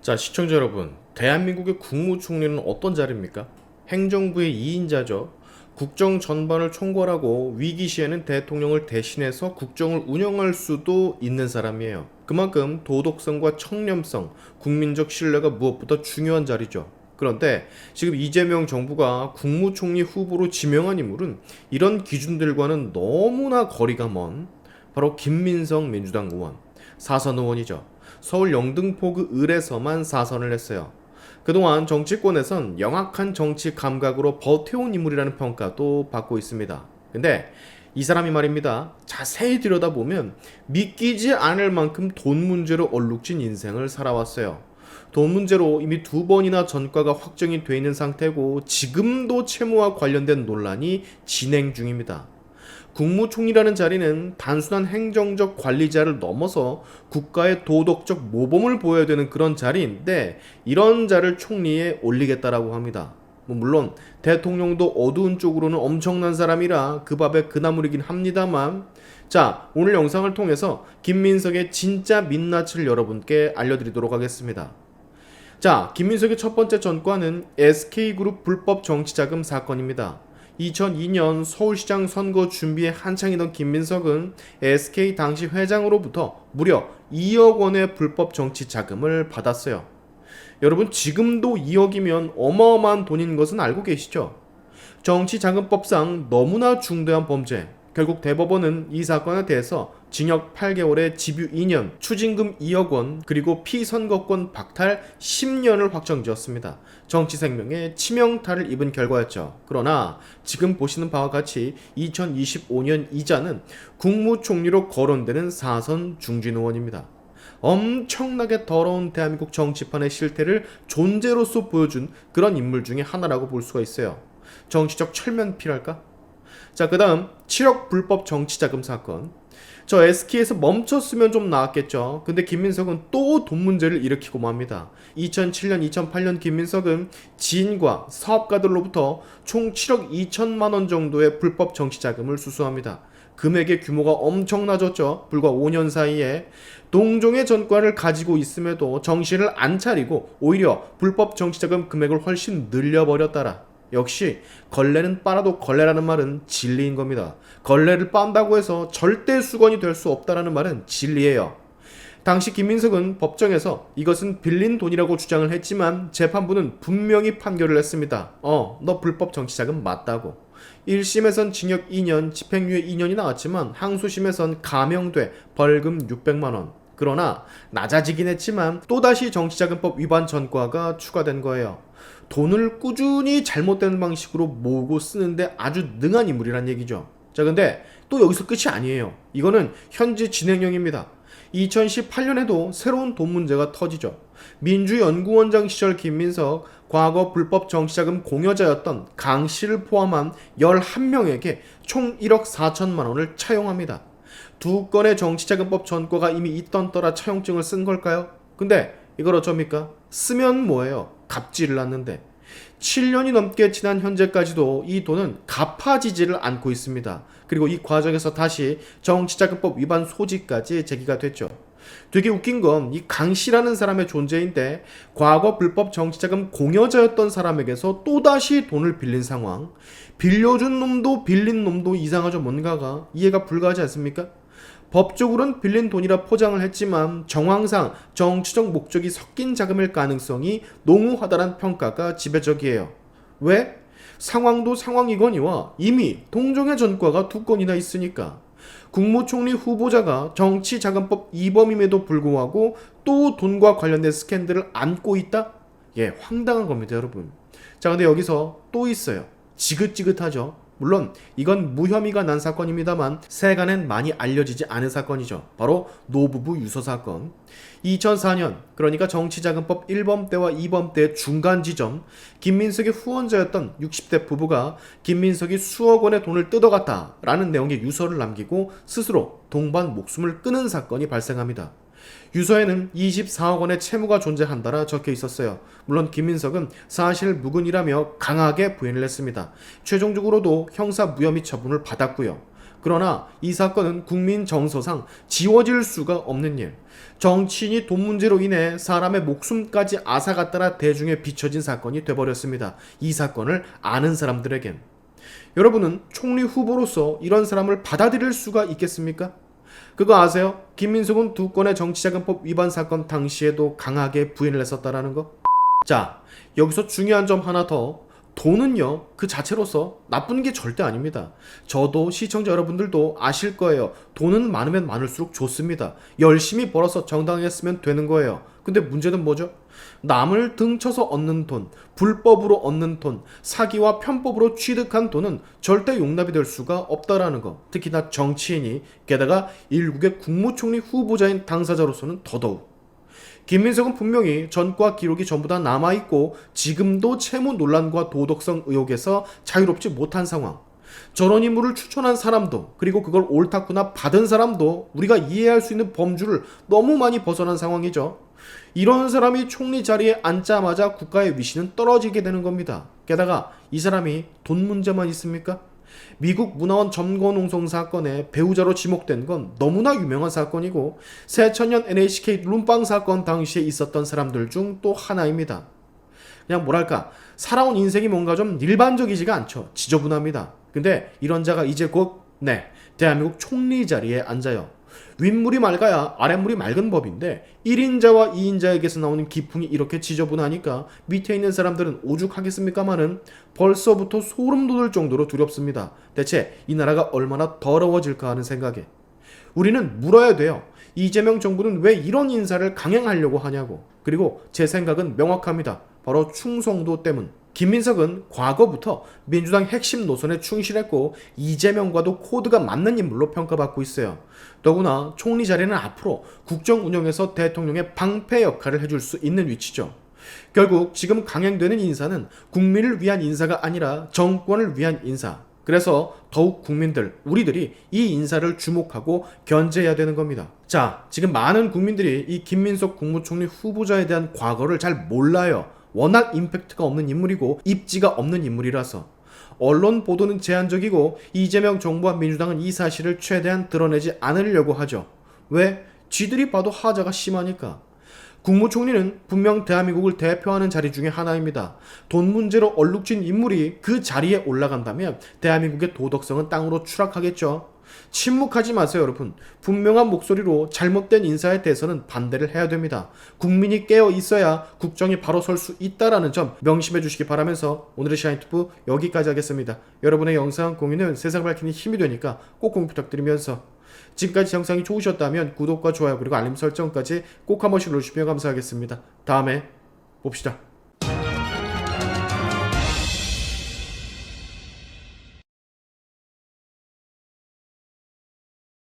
자, 시청자 여러분, 대한민국의 국무총리는 어떤 자리입니까? 행정부의 2인자죠. 국정 전반을 총괄하고 위기 시에는 대통령을 대신해서 국정을 운영할 수도 있는 사람이에요. 그만큼 도덕성과 청렴성, 국민적 신뢰가 무엇보다 중요한 자리죠. 그런데 지금 이재명 정부가 국무총리 후보로 지명한 인물은 이런 기준들과는 너무나 거리가 먼 바로 김민석 민주당 의원, 사선 의원이죠. 서울 영등포구 을에서만 사선을 했어요. 그동안 정치권에선 영악한 정치 감각으로 버텨온 인물이라는 평가도 받고 있습니다. 근데 이 사람이 말입니다. 자세히 들여다보면 믿기지 않을 만큼 돈 문제로 얼룩진 인생을 살아왔어요. 돈 문제로 이미 2번이나 전과가 확정이 돼 있는 상태고 지금도 채무와 관련된 논란이 진행 중입니다. 국무총리라는 자리는 단순한 행정적 관리자를 넘어서 국가의 도덕적 모범을 보여야 되는 그런 자리인데 이런 자를 총리에 올리겠다라고 합니다. 물론 대통령도 어두운 쪽으로는 엄청난 사람이라 그 밥에 그 나물이긴 합니다만, 자, 오늘 영상을 통해서 김민석의 진짜 민낯을 여러분께 알려드리도록 하겠습니다. 자, 김민석의 첫 번째 전과는 SK그룹 불법 정치자금 사건입니다. 2002년 서울시장 선거 준비에 한창이던 김민석은 SK 당시 회장으로부터 무려 2억 원의 불법 정치 자금을 받았어요. 여러분, 지금도 2억이면 어마어마한 돈인 것은 알고 계시죠? 정치자금법상 너무나 중대한 범죄. 결국 대법원은 이 사건에 대해서 징역 8개월에 집유 2년, 추징금 2억 원, 그리고 피선거권 박탈 10년을 확정지었습니다. 정치 생명에 치명타를 입은 결과였죠. 그러나 지금 보시는 바와 같이 2025년 이자는 국무총리로 거론되는 사선 중진 의원입니다. 엄청나게 더러운 대한민국 정치판의 실태를 존재로서 보여준 그런 인물 중에 하나라고 볼 수가 있어요. 정치적 철면피랄까? 자, 그 다음 7억 불법 정치자금 사건. 저 SK에서 멈췄으면 좀 나았겠죠. 근데 김민석은 또 돈 문제를 일으키고 맙니다. 2007년, 2008년 김민석은 지인과 사업가들로부터 총 7억 2천만 원 정도의 불법 정치자금을 수수합니다. 금액의 규모가 엄청나졌죠. 불과 5년 사이에 동종의 전과를 가지고 있음에도 정신을 안 차리고 오히려 불법 정치자금 금액을 훨씬 늘려버렸다라. 역시 걸레는 빨아도 걸레라는 말은 진리인 겁니다. 걸레를 빤다고 해서 절대 수건이 될 수 없다라는 말은 진리예요. 당시 김민석은 법정에서 이것은 빌린 돈이라고 주장을 했지만 재판부는 분명히 판결을 했습니다. 너 불법 정치자금 맞다고. 1심에선 징역 2년, 집행유예 2년이 나왔지만 항소심에선 감형돼 벌금 600만 원. 그러나 낮아지긴 했지만 또다시 정치자금법 위반 전과가 추가된 거예요. 돈을 꾸준히 잘못된 방식으로 모으고 쓰는데 아주 능한 인물이란 얘기죠. 자, 근데 또 여기서 끝이 아니에요. 이거는 현재 진행형입니다. 2018년에도 새로운 돈 문제가 터지죠. 민주연구원장 시절 김민석, 과거 불법 정치자금 공여자였던 강 씨를 포함한 11명에게 총 1억 4천만 원을 차용합니다. 2건의 정치자금법 전과가 이미 있던 떠라 차용증을 쓴 걸까요? 근데 이걸 어쩝니까? 쓰면 뭐예요? 갑질을 났는데 7년이 넘게 지난 현재까지도 이 돈은 갚아지지를 않고 있습니다. 그리고 이 과정에서 다시 정치자금법 위반 소지까지 제기가 됐죠. 되게 웃긴 건 이 강씨라는 사람의 존재인데 과거 불법 정치자금 공여자였던 사람에게서 또다시 돈을 빌린 상황. 빌려준 놈도 빌린 놈도 이상하죠. 뭔가가 이해가 불가하지 않습니까? 법적으로는 빌린 돈이라 포장을 했지만 정황상 정치적 목적이 섞인 자금일 가능성이 농후하다는 평가가 지배적이에요. 왜? 상황도 상황이거니와 이미 동종의 전과가 2건이나 있으니까. 국무총리 후보자가 정치자금법 위반임에도 불구하고 또 돈과 관련된 스캔들을 안고 있다? 예, 황당한 겁니다, 여러분. 자, 근데 여기서 또 있어요. 지긋지긋하죠. 물론 이건 무혐의가 난 사건입니다만 세간엔 많이 알려지지 않은 사건이죠. 바로 노부부 유서 사건. 2004년, 그러니까 정치자금법 1번 때와 2번 때의 중간 지점, 김민석의 후원자였던 60대 부부가 김민석이 수억 원의 돈을 뜯어갔다라는 내용의 유서를 남기고 스스로 동반 목숨을 끊은 사건이 발생합니다. 유서에는 24억 원의 채무가 존재한다라 적혀 있었어요. 물론 김민석은 사실 무근이라며 강하게 부인을 했습니다. 최종적으로도 형사 무혐의 처분을 받았고요. 그러나 이 사건은 국민 정서상 지워질 수가 없는 일. 정치인이 돈 문제로 인해 사람의 목숨까지 앗아갔다라 대중에 비춰진 사건이 돼버렸습니다. 이 사건을 아는 사람들에겐. 여러분은 총리 후보로서 이런 사람을 받아들일 수가 있겠습니까? 그거 아세요? 김민석은 두 건의 정치자금법 위반 사건 당시에도 강하게 부인을 했었다라는 거? 자, 여기서 중요한 점 하나 더. 돈은요, 그 자체로서 나쁜 게 절대 아닙니다. 저도 시청자 여러분들도 아실 거예요. 돈은 많으면 많을수록 좋습니다. 열심히 벌어서 정당하게 쓰면 되는 거예요. 근데 문제는 뭐죠? 남을 등쳐서 얻는 돈, 불법으로 얻는 돈, 사기와 편법으로 취득한 돈은 절대 용납이 될 수가 없다라는 거. 특히나 정치인이 게다가 일국의 국무총리 후보자인 당사자로서는 더더욱. 김민석은 분명히 전과 기록이 전부 다 남아있고 지금도 채무 논란과 도덕성 의혹에서 자유롭지 못한 상황. 저런 인물을 추천한 사람도 그리고 그걸 옳다구나 받은 사람도 우리가 이해할 수 있는 범주를 너무 많이 벗어난 상황이죠. 이런 사람이 총리 자리에 앉자마자 국가의 위신은 떨어지게 되는 겁니다. 게다가 이 사람이 돈 문제만 있습니까? 미국 문화원 점거농성 사건에 배우자로 지목된 건 너무나 유명한 사건이고 새천년 NHK 룸빵 사건 당시에 있었던 사람들 중 또 하나입니다. 그냥 뭐랄까 살아온 인생이 뭔가 좀 일반적이지가 않죠. 지저분합니다. 근데 이런 자가 이제 곧 대한민국 총리 자리에 앉아요. 윗물이 맑아야 아랫물이 맑은 법인데 1인자와 2인자에게서 나오는 기풍이 이렇게 지저분하니까 밑에 있는 사람들은 오죽하겠습니까마는 벌써부터 소름 돋을 정도로 두렵습니다. 대체 이 나라가 얼마나 더러워질까 하는 생각에 우리는 물어야 돼요. 이재명 정부는 왜 이런 인사를 강행하려고 하냐고. 그리고 제 생각은 명확합니다. 바로 충성도 때문. 김민석은 과거부터 민주당 핵심 노선에 충실했고 이재명과도 코드가 맞는 인물로 평가받고 있어요. 더구나 총리 자리는 앞으로 국정 운영에서 대통령의 방패 역할을 해줄 수 있는 위치죠. 결국 지금 강행되는 인사는 국민을 위한 인사가 아니라 정권을 위한 인사. 그래서 더욱 국민들, 우리들이 이 인사를 주목하고 견제해야 되는 겁니다. 자, 지금 많은 국민들이 이 김민석 국무총리 후보자에 대한 과거를 잘 몰라요. 워낙 임팩트가 없는 인물이고 입지가 없는 인물이라서. 언론 보도는 제한적이고 이재명 정부와 민주당은 이 사실을 최대한 드러내지 않으려고 하죠. 왜? 쥐들이 봐도 하자가 심하니까. 국무총리는 분명 대한민국을 대표하는 자리 중에 하나입니다. 돈 문제로 얼룩진 인물이 그 자리에 올라간다면 대한민국의 도덕성은 땅으로 추락하겠죠. 침묵하지 마세요, 여러분. 분명한 목소리로 잘못된 인사에 대해서는 반대를 해야 됩니다. 국민이 깨어 있어야 국정이 바로 설 수 있다라는 점 명심해 주시기 바라면서 오늘의 샤인투프 여기까지 하겠습니다. 여러분의 영상 공유는 세상을 밝히는 힘이 되니까 꼭 공유 부탁드리면서 지금까지 영상이 좋으셨다면 구독과 좋아요 그리고 알림 설정까지 꼭 한 번씩 눌러주시면 감사하겠습니다. 다음에 봅시다.